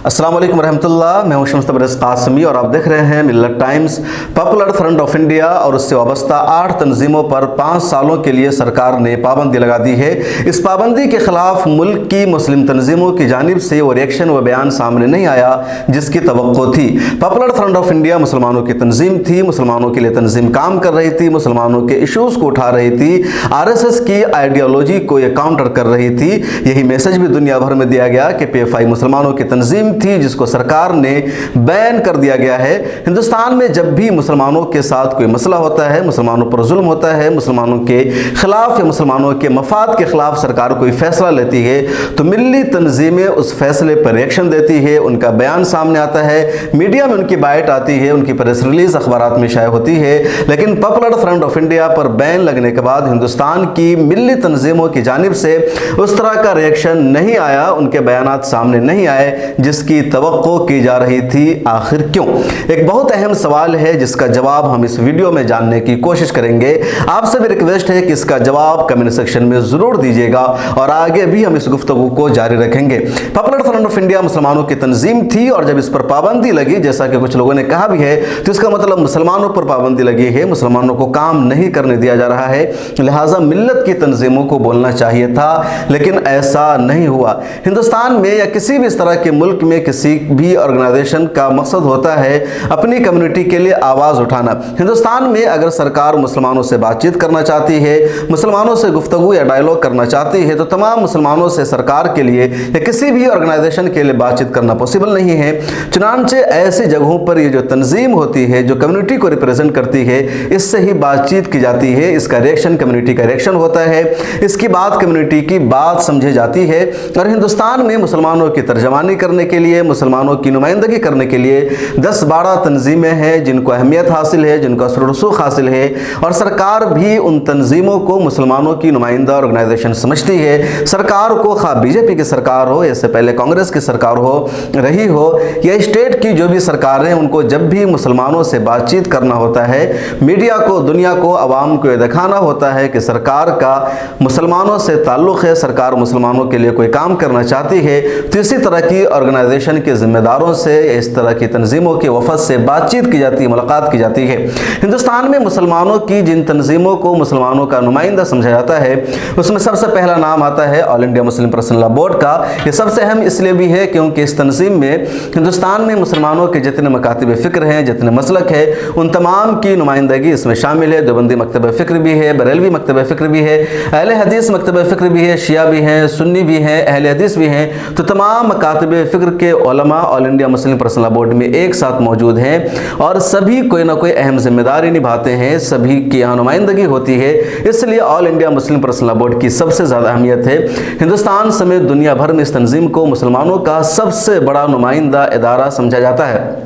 अस्सलाम वालेकुम रहमतुल्लाह। मैं हूं शम्स तबरेज़ कासमी और आप देख रहे हैं मिल्लत times. Popular front of India और उससे वाबस्ता 8 तंजीमों पर 5 सालों के लिए सरकार ने पाबंदी लगा दी है। इस पाबंदी के खिलाफ मुल्क की मुस्लिम तंजीमों की जानिब से वो रिएक्शन व बयान सामने नहीं आया जिसकी तवक्को थी। पॉपुलर फ्रंट ऑफ इंडिया मुसलमानों की तंजीम थी, मुसलमानों के लिए तंजीम काम कर रही थी, मुसलमानों के इशूज़ को उठा रही थी, RSS की आइडियोलॉजी को ये काउंटर कर रही थी। यही मैसेज भी दुनिया भर में दिया गया कि PFI मुसलमानों की तंजीम थी जिसको सरकार ने बैन कर दिया गया है। हिंदुस्तान में जब भी मुसलमानों के साथ कोई मसला होता है, मुसलमानों पर जुल्म होता है, मुसलमानों के खिलाफ या मुसलमानों के मफाद के खिलाफ सरकार कोई फैसला लेती है तो मिल्ली तंजीमें उस फैसले पर रिएक्शन देती है, उनका बयान सामने आता है, मीडिया में उनकी बाइट आती है, उनकी प्रेस रिलीज अखबारात में शाया होती है। लेकिन पॉपुलर फ्रंट ऑफ इंडिया पर बैन लगने के बाद हिंदुस्तान की मिल्ली तंजीमों की जानिब से उस तरह का रिएक्शन नहीं आया, उनके बयानात सामने नहीं आए जिसकी तवक्को की जा रही थी। आखिर क्यों? एक बहुत अहम सवाल है जिसका जवाब हम इस वीडियो में जानने की कोशिश करेंगे। आपसे भी रिक्वेस्ट है कि इसका जवाब कमेंट सेक्शन में जरूर दीजिएगा और आगे भी हम इस गुफ्तगू को जारी रखेंगे। पॉपुलर फ्रंट ऑफ इंडिया मुसलमानों की तंजीम थी और जब इस पर पाबंदी लगी, जैसा कि कुछ लोगों ने कहा भी है, तो इसका मतलब मुसलमानों पर पाबंदी लगी है, मुसलमानों को काम नहीं करने दिया जा रहा है, लिहाजा मिल्लत की तंजीमों को बोलना चाहिए था, लेकिन ऐसा नहीं हुआ। हिंदुस्तान में या किसी भी इस तरह के मुल्क में किसी भी ऑर्गेनाइजेशन का मकसद होता है अपनी कम्युनिटी के लिए आवाज़ उठाना। हिंदुस्तान में अगर सरकार मुसलमानों से बातचीत करना चाहती है, मुसलमानों से गुफ्तगू या डायलॉग करना चाहती है, तो तमाम मुसलमानों से सरकार के लिए या किसी भी ऑर्गेनाइजेशन के लिए बातचीत करना पॉसिबल नहीं है। चुनांचे ऐसी जगहों पर ये जो तंजीम होती है, जो कम्युनिटी को रिप्रेजेंट करती है, इससे ही बातचीत की जाती है, इसका रिएक्शन कम्युनिटी का रिएक्शन होता है, इसकी बात कम्युनिटी की बात समझी जाती है। और हिंदुस्तान में मुसलमानों की तर्जमानी करने के लिए, मुसलमानों की नुमाइंदगी करने के लिए 10-12 तंजीमें हैं जिनको अहमियत हासिल है, जिनका रसूख हासिल है, और सरकार भी उन तंजीमों को मुसलमानों की नुमाइंदा ऑर्गेनाइजेशन समझती है। सरकार को खा बीजेपी की सरकार हो, इससे पहले कांग्रेस की सरकार हो रही हो, या स्टेट की जो भी सरकारें, उनको जब भी मुसलमानों से बातचीत करना होता है, मीडिया को, दुनिया को, अवाम को यह दिखाना होता है कि सरकार का मुसलमानों से ताल्लुक़ है, सरकार मुसलमानों के लिए कोई काम करना चाहती है, तो इसी तरह की ऑर्गेनाइजेशन के जिम्मेदारों से, इस तरह की तंजीमों के वफद से बातचीत की जाती है, मुलाकात की जाती है। हिंदुस्तान में मुसलमानों की जिन तंजीमों को मुसलमानों का नुमाइंदा समझा जाता है, उसमें सबसे पहला नाम आता है all India Muslim personal law board का। यह सबसे अहम इसलिए भी है क्योंकि इस तंजीम में हिंदुस्तान में मुसलमानों के जितने मकातिब फ़िक्र हैं, जितने मसलक है, उन तमाम की नुमाइंदगी इसमें शामिल है। देवबंदी मकतब फ़िक्र भी है, बरेलवी मकतब फ़िक्र भी है, अहले हदीस मकतब फ़िक्र भी है, शिया भी हैं, सुन्नी भी हैं, अहले हदीस भी हैं। तो तमाम मकातिब फ़िक्र के उलमा all India Muslim personal law board में एक साथ मौजूद हैं और सभी कोई ना कोई अहम जिम्मेदारी निभाते हैं, सभी की यहाँ नुमाइंदगी होती है। इसलिए all India Muslim personal law board की सबसे ज़्यादा अहमियत है। हिंदुस्तान समेत दुनिया भर में इस तंजीम को मुसलमानों का सबसे बड़ा नुमाइंदा इदारा समझा जाता है।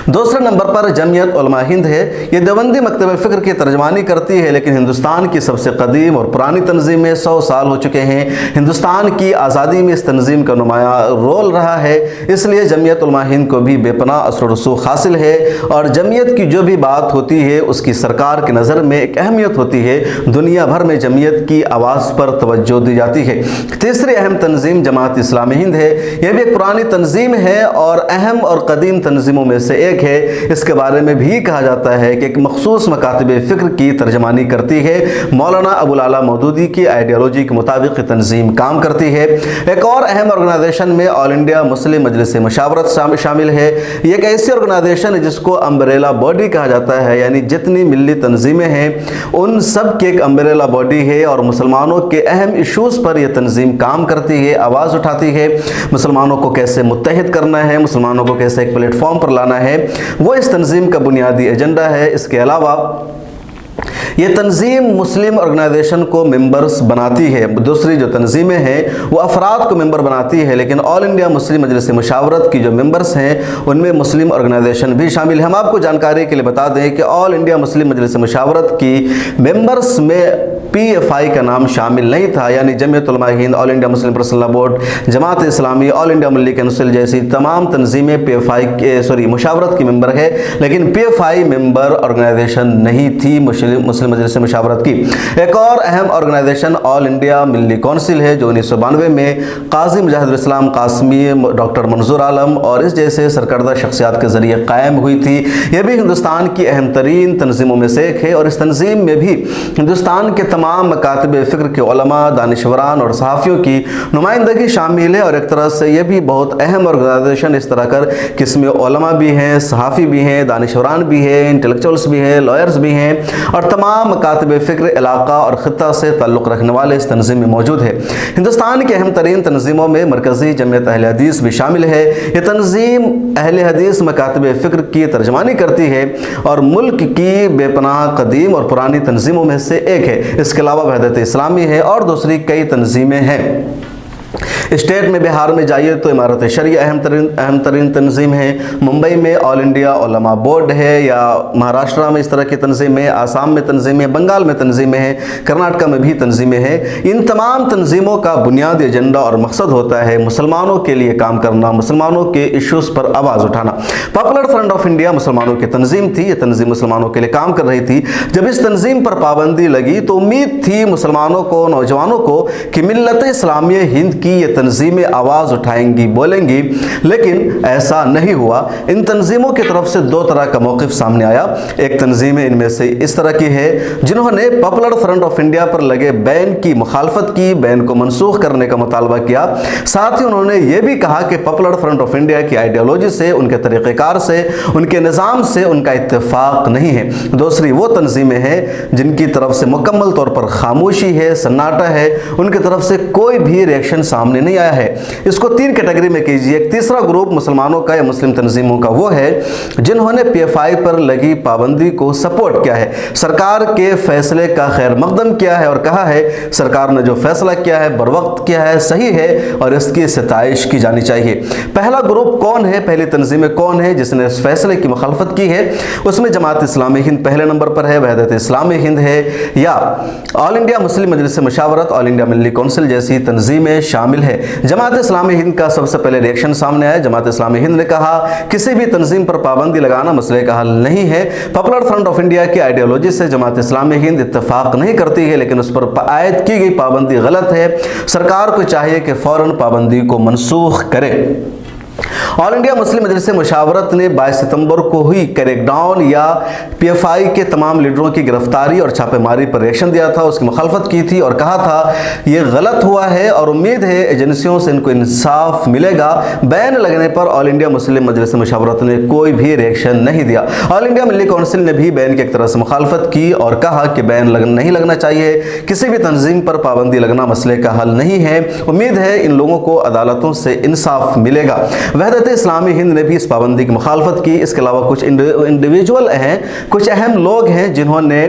दूसरे नंबर पर जमीयत उलमा हिंद है। ये देवबंदी मकतब फ़िक्र की तर्जमानी करती है, लेकिन हिंदुस्तान की सबसे कदीम और पुरानी तंजीम में 100 साल हो चुके हैं। हिंदुस्तान की आज़ादी में इस तंजीम का नुमाया रोल रहा है, इसलिए जमीयत उलमा हिंद को भी बेपनाह असर रसूख हासिल है और जमीयत की जो भी बात होती है उसकी सरकार की नज़र में एक अहमियत होती है। दुनिया भर में जमीयत की आवाज़ पर तवज्जो दी जाती है। तीसरी अहम तंजीम जमात इस्लामी हिंद है। यह भी एक पुरानी तंजीम है और अहम और कदीम तंजीमों में से एक है। इसके बारे में भी कहा जाता है कि एक मखसूस मकातिब फ़िक्र की तर्जमानी करती है। मौलाना अबुल आला मौदूदी की आइडियोलॉजी के मुताबिक तंजीम काम करती है। एक और अहम ऑर्गेनाइजेशन में ऑल इंडिया मुस्लिम मजलिस मशावरत शामिल है। ये एक ऐसी ऑर्गेनाइजेशन है जिसको अम्ब्रेला बॉडी कहा जाता है, यानी जितनी मिल्ली तंजीमें हैं उन सब की एक अम्ब्रेला बॉडी है और मुसलमानों के अहम इशूज़ पर यह तंजीम काम करती है, आवाज़ उठाती है। मुसलमानों को कैसे मुत्तहिद करना है, मुसलमानों को कैसे एक प्लेटफॉर्म पर लाना है, वो इस तंजीम का बुनियादी एजेंडा है। इसके अलावा ये तंजीम मुस्लिम ऑर्गेनाइजेशन को मेंबर्स बनाती है। दूसरी जो तंजीमें हैं वो अफराद को मेंबर बनाती है, लेकिन ऑल इंडिया मुस्लिम मजलिस मशावरत की जो मेंबर्स हैं उनमें मुस्लिम ऑर्गेनाइजेशन भी शामिल है। हम आपको जानकारी के लिए बता दें कि ऑल इंडिया मुस्लिम मजलिस मशावरत की मेंबर्स में PFI का नाम शामिल नहीं था, यानी Jamiat Ulama Hind, all India Muslim personal law board, Jamaat Islami, all India Milli council जैसी तमाम तंजीमें PFI मुशावरत की मेंबर है, लेकिन PFI मेंबर ऑर्गेनाइजेशन नहीं थी, मुस्लिम मजलिस मुशावरत की। एक और अहम ऑर्गेनाइजेशन ऑल इंडिया मिल्ली काउंसिल है, जो 1992 में काजी मुजाहिदुल इस्लाम कासमी, डॉक्टर मंजूर आलम और इस जैसे सरकर्दा शख्सियात के जरिए कायम हुई थी। यह भी हिंदुस्तान की अहम तरीन तंजीमों में से एक है और इस तंजीम में भी हिंदुस्तान के तमाम मकातब फ़िक्र के उलमा, दानिशवरान और सहाफ़ियों की नुमाइंदगी शामिल है। और एक तरह से यह भी बहुत अहम ऑर्गेनाइजेशन इस तरह कर कि इसमें उलमा भी हैं, सहाफ़ी भी हैं, दानिशवरान भी हैं, इंटेलेक्चुअल्स भी हैं, लॉयर्स भी हैं और तमाम मकातब फ़िक्र इलाका और ख़ित्ता से ताल्लुक़ रखने वाले इस तंजीम में मौजूद है। हिंदुस्तान की अहम तरीन तंजीमों में मरकज़ी जमीयत अहले हदीस भी शामिल है। यह तंजीम अहले हदीस मकातब फ़िक्र की तर्जमानी करती है और मुल्क की बेपनाह कदीम और पुरानी तंजीमों में से एक है। इसके अलावा वहदत इस्लामी है और दूसरी कई तंजीमें हैं। स्टेट में बिहार में जाइए तो इमारत शरिया अहम तरीन तंजीम है। मुंबई में ऑल इंडिया उलमा बोर्ड है, या महाराष्ट्र में इस तरह की तंजीमें, आसाम में तंजीमें, बंगाल में तंजीमें हैं, कर्नाटक में भी तंजीमें हैं। इन तमाम तंजीमों का बुनियादी एजेंडा और मकसद होता है मुसलमानों के लिए काम करना, मुसलमानों के इश्यूज़ पर आवाज़ उठाना। पॉपुलर फ्रंट ऑफ इंडिया मुसलमानों की तंजीम थी। ये तंजीम मुसलमानों के लिए काम कर रही थी। जब इस तंजीम पर पाबंदी लगी तो उम्मीद थी मुसलमानों को, नौजवानों को कि मिल्लत इस्लामिया हिंद की ये तंजीमें आवाज़ उठाएंगी, बोलेंगी, लेकिन ऐसा नहीं हुआ। इन तंजीमों की तरफ से दो तरह का मौक़िफ़ सामने आया। एक तंजीम इनमें से इस तरह की है जिन्होंने पॉपुलर फ्रंट ऑफ इंडिया पर लगे बैन की मुखालफत की, बैन को मनसूख करने का मुतालबा किया। साथ ही उन्होंने ये भी कहा कि पॉपुलर फ्रंट ऑफ इंडिया की आइडियोलॉजी से, उनके तरीक़ेकार से, उनके निज़ाम से उनका इत्तेफाक नहीं है। दूसरी वो तंजीमें हैं जिनकी तरफ से मुकम्मल तौर पर खामोशी है, सन्नाटा है, उनकी तरफ से कोई भी रिएक्शन सामने नहीं आया है। इसको तीन कैटेगरी में कीजिए। एक तीसरा ग्रुप मुसलमानों का या मुस्लिम तंजीमों का वो है जिन्होंने PFI पर लगी पाबंदी को सपोर्ट किया है, सरकार के फैसले का खैर मकदम किया है और कहा है सरकार ने जो फैसला किया है बर वक्त किया है, सही है और इसकी सताइश की जानी चाहिए। पहला ग्रुप कौन है, पहली तंजीमें कौन है जिसने इस फैसले की मुखालफत की है? उसमें जमात इस्लामी हिंद पहले नंबर पर है, वहदत इस्लामी हिंद है, या ऑल इंडिया मुस्लिम मजलिस मुशावरत, ऑल इंडिया मिल्ली काउंसिल जैसी तंजीमें शामिल है। जमात इस्लामी हिंद का सबसे पहले रिएक्शन सामने आया। जमात इस्लामी हिंद ने कहा किसी भी तंजीम पर पाबंदी लगाना मसले का हल नहीं है। पॉपुलर फ्रंट ऑफ इंडिया की आइडियोलॉजी से जमात इस्लामी हिंद इत्तेफाक नहीं करती है, लेकिन उस पर आयद की गई पाबंदी गलत है। सरकार को चाहिए कि फौरन पाबंदी को मनसूख करे। ऑल इंडिया मुस्लिम मजलिस मुशावरत ने 22 सितंबर को हुई क्रैकडाउन या PFI के तमाम लीडरों की गिरफ्तारी और छापेमारी पर रिएक्शन दिया था, उसकी मुखालफत की थी और कहा था यह गलत हुआ है और उम्मीद है एजेंसियों से इनको इंसाफ मिलेगा। बैन लगने पर ऑल इंडिया मुस्लिम मजलिस मुशावरत ने कोई भी रिएक्शन नहीं दिया। ऑल इंडिया मिल्ली काउंसिल ने भी बैन की एक तरह से मुखालफत की और कहा कि बैन नहीं लगना चाहिए, किसी भी तंजीम पर पाबंदी लगना मसले का हल नहीं है, उम्मीद है इन लोगों को अदालतों से इंसाफ मिलेगा। वहदत इस्लामी हिंद ने भी इस पाबंदी की मुखालफत की। इसके अलावा कुछ इंडिविजुअल हैं, कुछ अहम लोग हैं जिन्होंने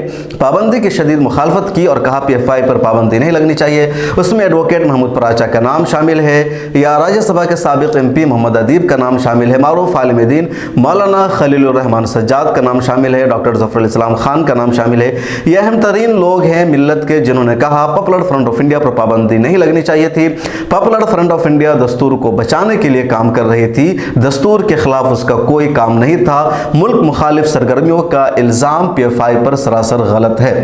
पाबंदी की शदीद मुखालफत की और कहा PFI पर पाबंदी नहीं लगनी चाहिए। उसमें एडवोकेट महमूद पराचा का नाम शामिल है, या राज्यसभा के साबिक MP मोहम्मद अदीब का नाम शामिल है, मारूफ आलिम दीन मौलाना खलीलुर रहमान सज्जाद का नाम शामिल है, डॉक्टर जफरुल इस्लाम खान का नाम शामिल है। ये अहम तरीन लोग हैं मिल्लत के जिन्होंने कहा पॉपुलर फ्रंट ऑफ इंडिया पर पाबंदी नहीं लगनी चाहिए थी। पॉपुलर फ्रंट ऑफ इंडिया दस्तूर को बचाने के लिए काम कर रही थी, दस्तूर के खिलाफ उसका कोई काम नहीं था। मुल्क मुखालिफ सरगर्मियों का इल्ज़ाम PFI पर सरासर गलत है।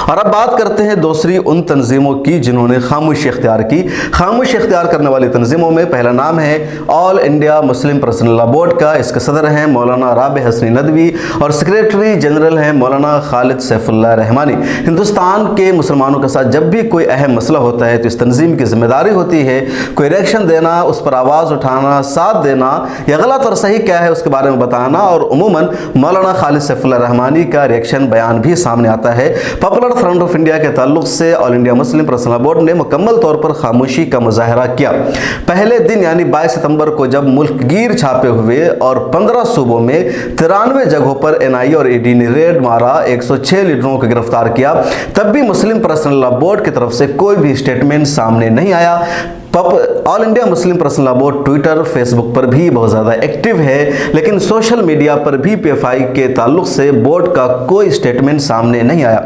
और अब बात करते हैं दूसरी उन तंजीमों की जिन्होंने खामोशी इख्तियार की। खामोशी इख्तियार करने वाली तंजीमों में पहला नाम है all India Muslim personal law board का। इसके सदर हैं मौलाना राबे हसनी नदवी और सेक्रेटरी जनरल हैं मौलाना खालिद सैफुल्लाह रहमानी। हिंदुस्तान के मुसलमानों के साथ जब भी कोई अहम मसला होता है तो इस तंजीम की जिम्मेदारी होती है कोई रिएक्शन देना, उस पर आवाज़ उठाना, साथ देना, या गलत और सही क्या है उसके बारे में बताना। और उमूमन मौलाना खालिद सैफुल्लाह रहमानी का रिएक्शन बयान भी सामने आता है। पॉपुलर फ्रंट ऑफ इंडिया के ताल्लुक से all India Muslim personal board ने मुकम्मल तौर पर खामोशी का मुजाहरा किया। पहले दिन यानी 22 सितंबर को जब मुल्क गिर छापे हुए और 15 सूबों में 93 जगहों पर NIA और ED ने रेड मारा, 106 लीडरों को गिरफ्तार किया, तब भी मुस्लिम पर्सनल लॉ बोर्ड की तरफ से कोई भी स्टेटमेंट सामने नहीं आया। All India Muslim personal law board Twitter, Facebook पर भी बहुत ज़्यादा एक्टिव है, लेकिन सोशल मीडिया पर भी PFI के ताल्लुक से बोर्ड का कोई स्टेटमेंट सामने नहीं आया।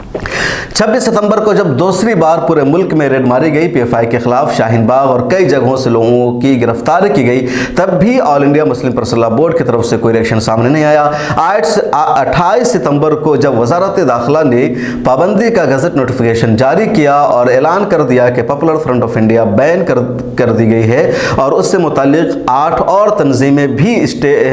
26 सितंबर को जब दूसरी बार पूरे मुल्क में रेड मारी गई पीएफआई के खिलाफ शाहीन बाग और कई जगहों से लोगों की गिरफ्तारी की गई, तब भी all India Muslim personal law board की तरफ से कोई रिएक्शन सामने नहीं आया। 28 सितंबर को जब वजारत दाखिला ने पाबंदी का गजट नोटिफिकेशन जारी किया और ऐलान कर दिया कि popular front of India ban कर दी गई है और उससे मुतालिक 8 और तंजीमें भी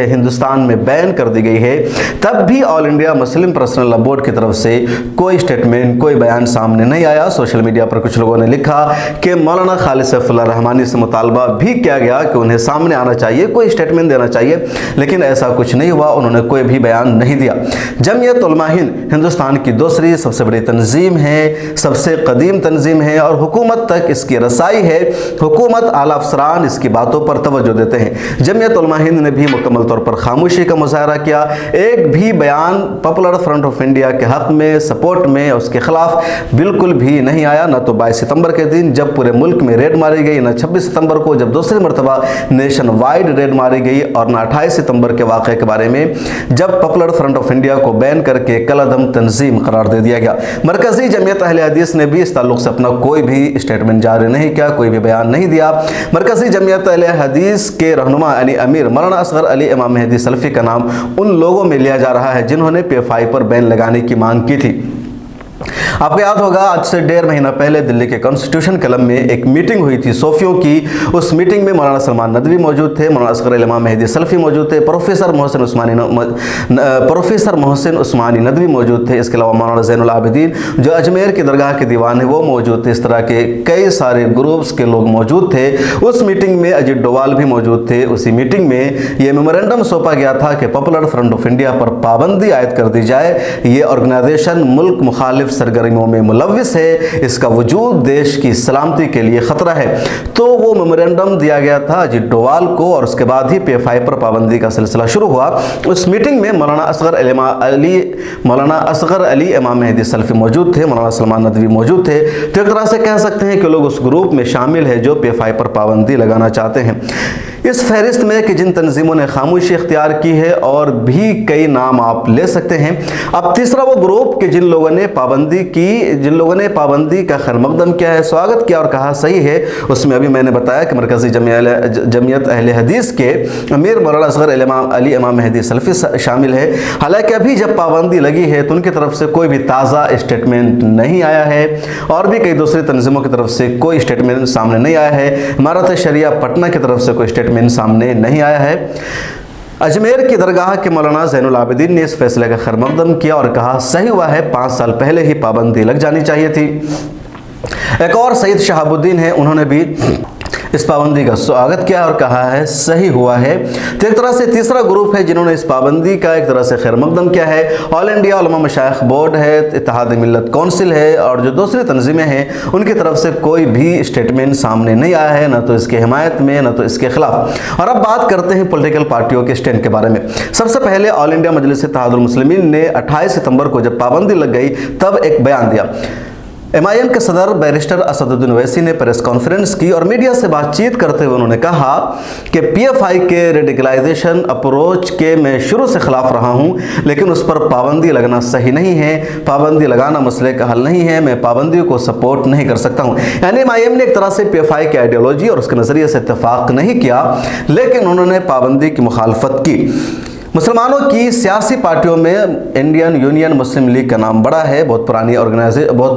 हिंदुस्तान में बैन कर दी गई है, तब भी all India Muslim personal law board की तरफ से कोई स्टेटमेंट, कोई बयान सामने नहीं आया। सोशल मीडिया पर कुछ लोगों ने लिखा कि मौलाना खालिद सैफुल्लाह रहमानी से मुतालबा भी किया गया कि उन्हें सामने आना चाहिए, कोई स्टेटमेंट देना चाहिए, लेकिन ऐसा कुछ नहीं हुआ, उन्होंने कोई भी बयान नहीं दिया। जमीयत उलमा हिंद हिंदुस्तान की दूसरी सबसे बड़ी तंजीम है, सबसे कदीम तंजीम है और हुकूमत तक इसकी रसाई है। हुकूमत, आला अफसरान इसकी बातों पर तवज्जो देते हैं। जमीयत उलमा हिंद ने भी मुकम्मल तौर पर खामोशी का मुजाहरा किया। एक भी बयान पॉपुलर फ्रंट ऑफ इंडिया के हक में, सपोर्ट में, उसके खिलाफ बिल्कुल भी नहीं आया। न तो 22 सितंबर के दिन जब पूरे मुल्क में रेड मारी गई, न 26 सितंबर को जब दूसरी मरतबा नेशन वाइड रेड मारी गई, और न 28 सितंबर के वाक़े के बारे में जब पॉपुलर फ्रंट ऑफ इंडिया को बैन करके कलअदम तंजीम करार दे दिया गया। मरकजी जमीयत अहले हदीस ने भी इस ताल्लुक से अपना कोई भी स्टेटमेंट जारी नहीं किया, कोई भी बयान नहीं दिया। मरकजी जमीयत अहले हदीस के रहनुमा यानी अमीर मौलाना असगर अली इमाम मेहदी सलफ़ी का नाम उन लोगों में लिया जा रहा है जिन्होंने पीएफआई पर बैन लगाने की मांग की थी। आपको याद होगा, आज से 1.5 महीना पहले दिल्ली के कॉन्स्टिट्यूशन क्लब में एक मीटिंग हुई थी सूफियों की। उस मीटिंग में मौलाना सलमान नदवी मौजूद थे, मौलाना असगर अली इमाम मेहदी सलफ़ी मौजूद थे, प्रोफेसर मोहसिन उस्मानी नदवी मौजूद थे। इसके अलावा मौलाना ज़ैनुल आबिदीन जो अजमेर की दरगाह के दीवान है वो मौजूद थे। इस तरह के कई सारे ग्रुप्स के लोग मौजूद थे। उस मीटिंग में अजीत डोवाल भी मौजूद थे। उसी मीटिंग में ये मेमोरेंडम सौंपा गया था कि पॉपुलर फ्रंट ऑफ इंडिया पर पाबंदी आयद कर दी जाए। ये ऑर्गेनाइजेशन मुल्क मुखालिफ सरगर्मियों में मुलव्विस है, इसका वजूद देश की सलामती के लिए ख़तरा है। तो वो मेमोरेंडम दिया गया था अजीत डोवाल को और उसके बाद ही पीएफआई पर पाबंदी का सिलसिला शुरू हुआ। उस मीटिंग में मौलाना असगर अली इमाम मेहदी सलफ़ी मौजूद थे, मौलाना सलमान नदवी मौजूद थे। तो एक तरह से कह सकते हैं कि लोग उस ग्रुप में शामिल है जो पीएफआई पर पाबंदी लगाना चाहते हैं। इस फहरिस्त में कि जिन तंजीमों ने खामोशी इख्तियार की है और भी कई नाम आप ले सकते हैं। अब तीसरा वो ग्रुप कि जिन लोगों ने पाबंदी का खैर मकदम किया है, स्वागत किया और कहा सही है। उसमें अभी मैंने बताया कि मरकज़ी जमीयत अहले हदीस के अमीर मौलाना असगर अली इमाम मेहदी सलफ़ी शामिल है। हालांकि अभी जब पाबंदी लगी है तो उनकी तरफ से कोई भी ताज़ा स्टेटमेंट नहीं आया है और भी कई दूसरी तंजीमों की तरफ से कोई स्टेटमेंट सामने नहीं आया है। इमारत शरिया पटना की तरफ से कोई स्टेटमेंट सामने नहीं आया है। अजमेर की दरगाह के मौलाना ज़ैनुल आबिदीन ने इस फैसले का खैर मकदम किया और कहा सही हुआ है, 5 साल पहले ही पाबंदी लग जानी चाहिए थी। एक और सईद शहाबुद्दीन है, उन्होंने भी इस पाबंदी का स्वागत किया और कहा है सही हुआ है। तो एक तरह से तीसरा ग्रुप है जिन्होंने इस पाबंदी का एक तरह से खैर मकदम किया है। ऑल इंडिया उलमा मशाइख बोर्ड है, इत्तेहाद मिल्लत कौंसिल है और जो दूसरी तंजीमें हैं उनकी तरफ से कोई भी स्टेटमेंट सामने नहीं आया है, न तो इसके हिमायत में न तो इसके खिलाफ। और अब बात करते हैं पॉलिटिकल पार्टियों के स्टैंड के बारे में। सबसे पहले ऑल इंडिया मजलिस इत्तेहादुल मुस्लिमीन ने 28 सितंबर को जब पाबंदी लग गई तब एक बयान दिया। MIM के सदर बैरिस्टर असदुद्दीन ओवैसी ने प्रेस कॉन्फ्रेंस की और मीडिया से बातचीत करते हुए उन्होंने कहा कि पीएफआई के रेडिकलाइजेशन अप्रोच के मैं शुरू से खिलाफ रहा हूं, लेकिन उस पर पाबंदी लगना सही नहीं है। पाबंदी लगाना मसले का हल नहीं है। मैं पाबंदियों को सपोर्ट नहीं कर सकता हूं। यानी MIM ने एक तरह से पीएफआई की आइडियोलॉजी और उसके नज़रिए से इत्तेफाक नहीं किया, लेकिन उन्होंने पाबंदी की मुखालफत की। मुसलमानों की सियासी पार्टियों में इंडियन यूनियन मुस्लिम लीग का नाम बड़ा है, बहुत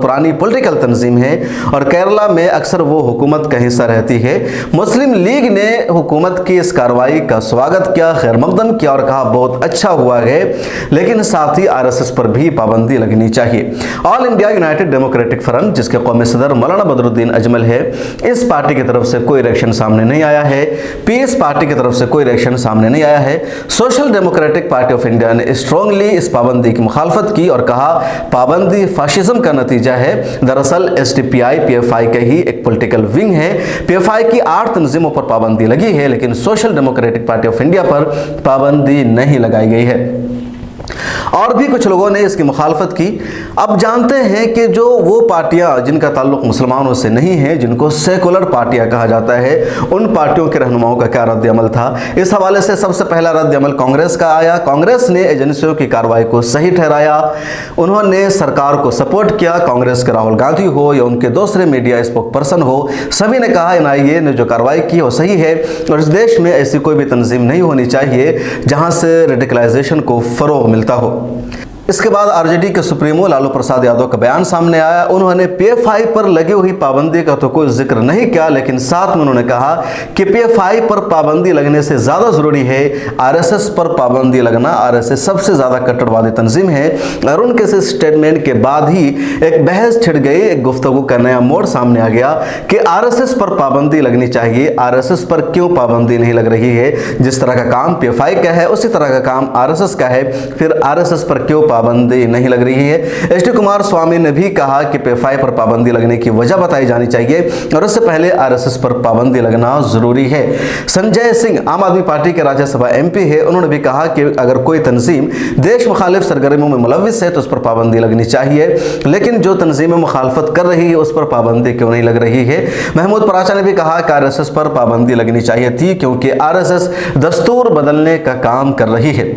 पुरानी पॉलिटिकल तंजीम है और केरला में अक्सर वो हुकूमत का हिस्सा रहती है। मुस्लिम लीग ने हुकूमत की इस कार्रवाई का स्वागत किया, खैर मकदम किया और कहा बहुत अच्छा हुआ है, लेकिन साथ ही RSS पर भी पाबंदी लगनी चाहिए। All India United democratic front, जिसके कौमी सदर मौलाना बदरुद्दीन अजमल है, इस पार्टी की तरफ से कोई रिएक्शन सामने नहीं आया है। पीस पार्टी की तरफ से कोई रिएक्शन सामने नहीं आया है। Social democratic party of India ने स्ट्रांगली इस पाबंदी की मुखालफत की और कहा पाबंदी फाशिज्म का नतीजा है। दरअसल SDPI PFI का ही एक पॉलिटिकल विंग है। PFI की 8 तंजीमों पर पाबंदी लगी है, लेकिन social democratic party of India पर पाबंदी नहीं लगाई गई है। और भी कुछ लोगों ने इसकी मुखालफत की। अब जानते हैं कि जो वो पार्टियां जिनका ताल्लुक मुसलमानों से नहीं है, जिनको सेकुलर पार्टियां कहा जाता है, उन पार्टियों के रहनुमाओं का क्या रद्द अमल था। इस हवाले से सबसे पहला रद्द अमल कांग्रेस का आया। कांग्रेस ने एजेंसियों की कार्रवाई को सही ठहराया। उन्होंने सरकार को सपोर्ट किया। कांग्रेस के राहुल गांधी हो या उनके दूसरे मीडिया स्पोक पर्सन हो, सभी ने कहा NIA ने जो कार्रवाई की वो सही है और इस देश में ऐसी कोई भी तंजीम नहीं होनी चाहिए जहां से रेडिकलाइजेशन को फरोग मिलता हो। इसके बाद आरजेडी के सुप्रीमो लालू प्रसाद यादव का बयान सामने आया। उन्होंने PFI पर लगी हुई पाबंदी का तो कोई जिक्र नहीं किया, लेकिन साथ में उन्होंने कहा कि PFI पर पाबंदी लगने से ज़्यादा ज़रूरी है RSS पर पाबंदी लगना। RSS सबसे ज़्यादा कट्टरवादी तंजीम है और उनके इस स्टेटमेंट के बाद ही एक बहस छिड़ गई, एक गुफ्तगू का नया मोड़ सामने आ गया कि RSS पर पाबंदी लगनी चाहिए। RSS पर क्यों पाबंदी नहीं लग रही है? जिस तरह का काम PFI का है उसी तरह का काम RSS का है, फिर RSS पर क्यों पाबंदी नहीं लग रही है? HD कुमार स्वामी ने भी कहा कि PFI पर पाबंदी लगने की वजह बताई जानी चाहिए और उससे पहले RSS पर पाबंदी लगना जरूरी है। संजय सिंह आम आदमी पार्टी के राज्यसभा MP है। उन्होंने भी कहा कि अगर कोई तंजीम देश मुखालिफ सरगर्मियों में मुलविस है तो उस पर पाबंदी लगनी चाहिए, लेकिन जो तंजीमें मुखालफत कर रही है उस पर पाबंदी क्यों नहीं लग रही है? महमूद पराचा ने भी कहा कि RSS पर पाबंदी लगनी चाहिए थी क्योंकि RSS दस्तूर बदलने का काम कर रही है।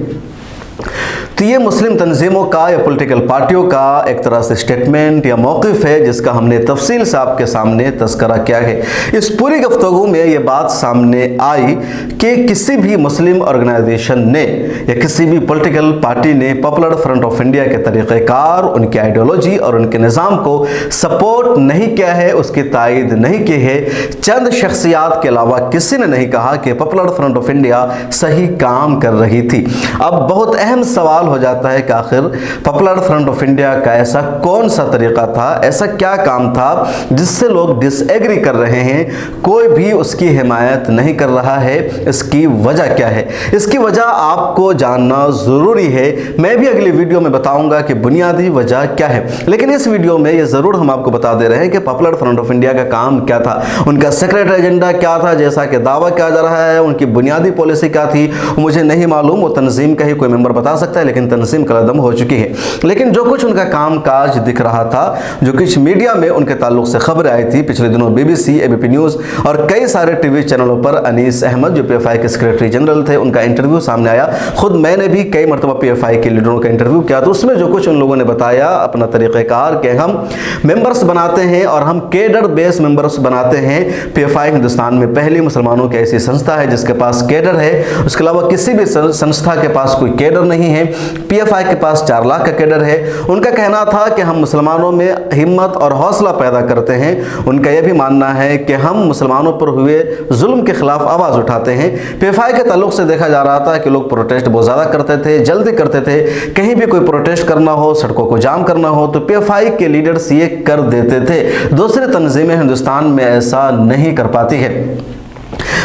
तो ये मुस्लिम तंजीमों का या पॉलिटिकल पार्टियों का एक तरह से स्टेटमेंट या मौक़िफ़ है जिसका हमने तफसील से आपके सामने तज़किरा किया है। इस पूरी गुफ्तगू में ये बात सामने आई कि किसी भी मुस्लिम ऑर्गेनाइजेशन ने या किसी भी पॉलिटिकल पार्टी ने पॉपुलर फ्रंट ऑफ इंडिया के तरीक़ेकार, उनकी आइडियोलॉजी और उनके निज़ाम को सपोर्ट नहीं किया है, उसकी तायद नहीं की है। चंद शख्सियात के अलावा किसी ने नहीं कहा कि पॉपुलर फ्रंट ऑफ इंडिया सही काम कर रही थी। अब बहुत अहम सवाल हो जाता है कि आखिर पॉपुलर फ्रंट ऑफ इंडिया का ऐसा कौन सा तरीका था, ऐसा क्या काम था जिससे लोग डिसएग्री कर रहे हैं, कोई भी उसकी हिमायत नहीं कर रहा है? इसकी वजह क्या है? इसकी वजह आपको जानना ज़रूरी है। मैं भी अगली वीडियो में बताऊंगा कि बुनियादी वजह क्या है, लेकिन इस वीडियो में ये ज़रूर हम आपको बता दे रहे हैं कि पॉपुलर फ्रंट ऑफ इंडिया का काम क्या था, उनका सीक्रेट एजेंडा क्या था जैसा कि दावा किया जा रहा है, उनकी बुनियादी पॉलिसी क्या थी मुझे नहीं मालूम। वो तंजीम का ही कोई मेंबर बता सकता है, लेकिन तंजीम कलदम हो चुकी है। लेकिन जो कुछ उनका काम काज दिख रहा था, जो कुछ मीडिया में उनके ताल्लुक से खबरें आई थी पिछले दिनों, BBC, ABP न्यूज़ और कई सारे टीवी चैनलों पर अनीस अहमद जो PFI के सेक्रेटरी जनरल थे उनका इंटरव्यू सामने आया। खुद मैंने भी कई मरतबा PFI के लीडरों का इंटरव्यू किया, तो उसमें जो कुछ उन लोगों ने बताया अपना तरीक़ेकार कि हम मेंबर्स बनाते हैं और हम केडर बेस मेंबर्स बनाते हैं। PFI हिंदुस्तान में पहली मुसलमानों की ऐसी संस्था है जिसके पास केडर है, उसके अलावा किसी भी संस्था के पास कोई केडर नहीं है। PFI के पास 4 लाख का केडर है। उनका कहना था कि हम मुसलमानों में हिम्मत और हौसला पैदा करते हैं। उनका यह भी मानना है कि हम मुसलमानों पर हुए जुल्म के खिलाफ आवाज़ उठाते हैं। PFI के ताल्लुक से देखा जा रहा था कि लोग प्रोटेस्ट बहुत ज़्यादा करते थे, जल्दी करते थे। कहीं भी कोई प्रोटेस्ट करना हो, सड़कों को जाम करना हो तो PFI के लीडर्स ये कर देते थे। दूसरी तंजीमें हिंदुस्तान में ऐसा नहीं कर पाती है।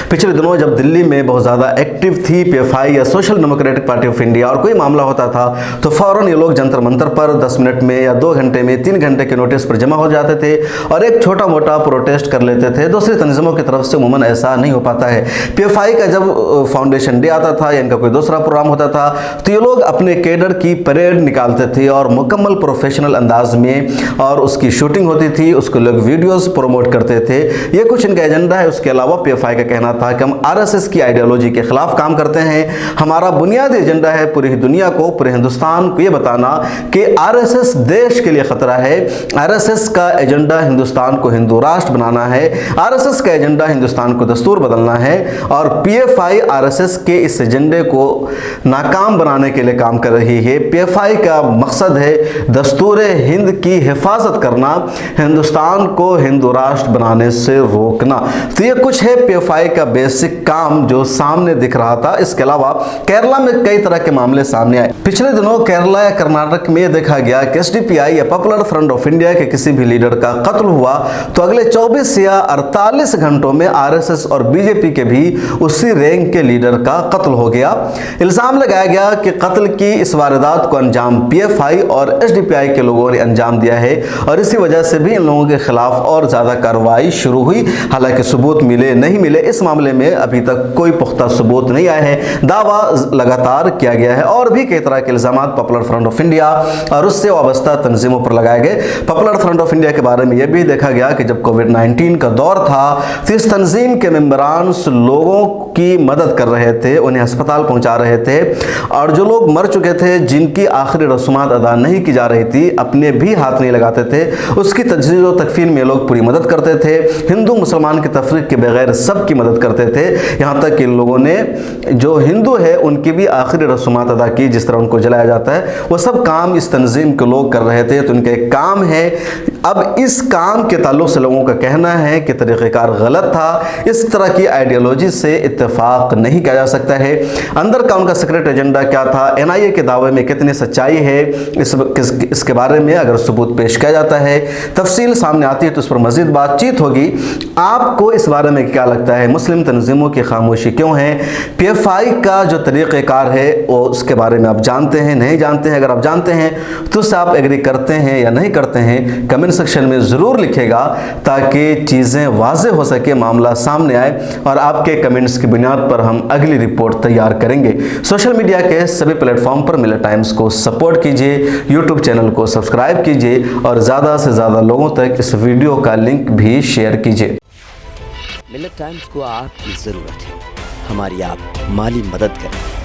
पिछले दिनों जब दिल्ली में बहुत ज़्यादा एक्टिव थी PFI या social democratic party of India और कोई मामला होता था तो फ़ौरन ये लोग जंतर मंतर पर 10 मिनट में या 2 घंटे में 3 घंटे के नोटिस पर जमा हो जाते थे और एक छोटा मोटा प्रोटेस्ट कर लेते थे। दूसरी तंजीमों की तरफ से उमूमन ऐसा नहीं हो पाता है। PFI का जब फाउंडेशन डे आता था या इनका कोई दूसरा प्रोग्राम होता था तो ये लोग अपने केडर की परेड निकालते थे और मुकम्मल प्रोफेशनल अंदाज में और उसकी शूटिंग होती थी, उसको लोग वीडियोज़ प्रमोट करते थे। ये कुछ इनका एजेंडा है। उसके अलावा PFI का कहना था कि हम RSS की आइडियोलॉजी के खिलाफ काम करते हैं। हमारा बुनियादी एजेंडा है पूरी दुनिया को, पूरे हिंदुस्तान को ये बताना कि RSS देश के लिए खतरा है। RSS का एजेंडा हिंदुस्तान को हिंदू राष्ट्र बनाना है। RSS का एजेंडा हिंदुस्तान को दस्तूर बदलना है और PFI RSS के इस एजेंडे को नाकाम बनाने के लिए काम कर रही है। PFI का मकसद है दस्तूर हिंद की हिफाजत करना, हिंदुस्तान को हिंदू राष्ट्र बनाने से रोकना। तो ये कुछ है PFI का बेसिक काम जो सामने दिख रहा था। इसके अलावा केरला में कई तरह के मामले सामने आए। पिछले दिनों केरला या कर्नाटक में देखा गया कि SDPI या पॉपुलर फ्रंट ऑफ इंडिया के किसी भी लीडर का कत्ल हुआ तो अगले 24 या 48 घंटों में RSS और BJP के भी उसी रैंक के लीडर का कत्ल हो गया। इल्ज़ाम लगाया गया कि कत्ल की इस वारदात को अंजाम PFI और SDPI के लोगों ने अंजाम दिया है और इसी वजह से भी इन लोगों के खिलाफ और ज़्यादा कार्रवाई शुरू हुई। हालांकि सबूत मिले नहीं मिले इस मामले में अभी तक कोई पुख्ता सबूत नहीं आए हैं। दावा लगातार किया गया है और भी कई तरह के इल्जाम पॉपुलर फ्रंट ऑफ इंडिया और उससे वाबस्ता तंजीमों पर लगाए गए। पॉपुलर फ्रंट ऑफ इंडिया के बारे में यह भी देखा गया कि जब कोविड-19 का दौर था तो इस तंजीम के मेंबरान लोगों की मदद कर रहे थे, उन्हें अस्पताल पहुंचा रहे थे और जो लोग मर चुके थे, जिनकी आखिरी रसूमात अदा नहीं की जा रही थी, अपने भी हाथ नहीं लगाते थे, उसकी तजदीद व तकफीन में लोग पूरी मदद करते थे। हिंदू मुसलमान की तफरीक के बगैर सबकी मदद करते थे। यहाँ तक कि इन लोगों ने जो हिंदू है उनकी भी आखिरी रसूमात अदा की, जिस तरह उनको जलाया जाता है, वो सब काम इस तंजीम के लोग कर रहे थे। तो उनका एक काम है। अब इस काम के ताल्लुक से लोगों का कहना है कि तरीक़ेकार गलत था, इस तरह की आइडियोलॉजी से इत्तेफाक नहीं किया जा सकता है। अंदर का उनका सीक्रेट एजेंडा क्या था, NIA के दावे में कितनी सच्चाई है, इसके बारे में अगर सबूत पेश किया जाता है, तफसील सामने आती है तो उस पर मज़ीद बातचीत होगी। आपको इस बारे में क्या लगता है, मुस्लिम तंजीमों की खामोशी क्यों है? PFI का जो तरीक़ेकार है वो उसके बारे में आप जानते हैं, नहीं जानते हैं? अगर आप जानते हैं तो उससे आप एग्री करते हैं या नहीं करते हैं, कमेंट सेक्शन में ज़रूर लिखेगा ताकि चीज़ें वाज़ेह हो सके, मामला सामने आए और आपके कमेंट्स की बुनियाद पर हम अगली रिपोर्ट तैयार करेंगे। सोशल मीडिया के सभी प्लेटफॉर्म पर मिलत टाइम्स को सपोर्ट कीजिए, यूट्यूब चैनल को सब्सक्राइब कीजिए और ज़्यादा से ज़्यादा लोगों तक इस वीडियो का लिंक भी शेयर कीजिए। मिलत टाइम्स को आपकी ज़रूरत है, हमारी आप माली मदद करें।